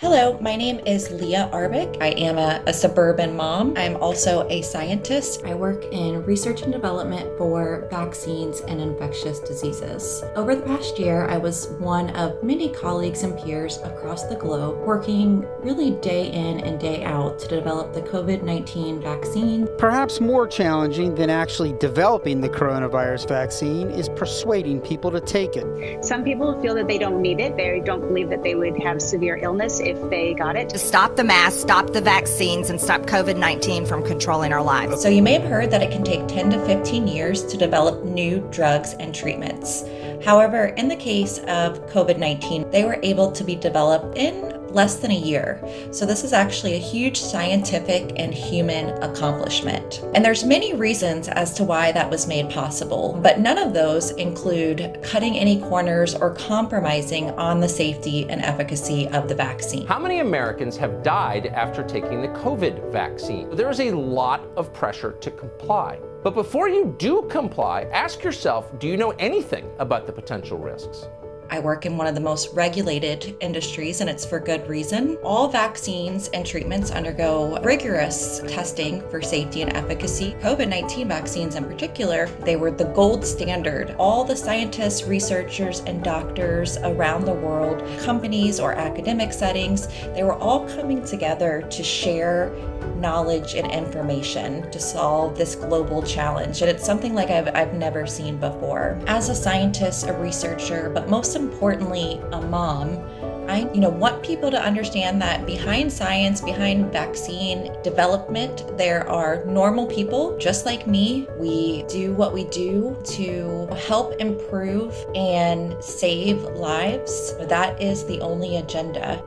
Hello, my name is Leigha Arbic. I am a suburban mom. I'm also a scientist. I work in research and development for vaccines and infectious diseases. Over the past year, I was one of many colleagues and peers across the globe working really day in and day out to develop the COVID-19 vaccine. Perhaps more challenging than actually developing the coronavirus vaccine is persuading people to take it. Some people feel that they don't need it. They don't believe that they would have severe illness if they got it. To stop the masks, stop the vaccines, and stop COVID-19 from controlling our lives. So you may have heard that it can take 10 to 15 years to develop new drugs and treatments. However, in the case of COVID-19, they were able to be developed in less than a year. So this is actually a huge scientific and human accomplishment. And there's many reasons as to why that was made possible, but none of those include cutting any corners or compromising on the safety and efficacy of the vaccine. How many Americans have died after taking the COVID vaccine? There is a lot of pressure to comply. But before you do comply, ask yourself, do you know anything about the potential risks? I work in one of the most regulated industries, and it's for good reason. All vaccines and treatments undergo rigorous testing for safety and efficacy. COVID-19 vaccines in particular, they were the gold standard. All the scientists, researchers, and doctors around the world, companies or academic settings, they were all coming together to share knowledge and information to solve this global challenge. And it's something like I've never seen before. As a scientist, a researcher, but most importantly, a mom, I want people to understand that behind science, behind vaccine development, there are normal people just like me. We do what we do to help improve and save lives. That is the only agenda.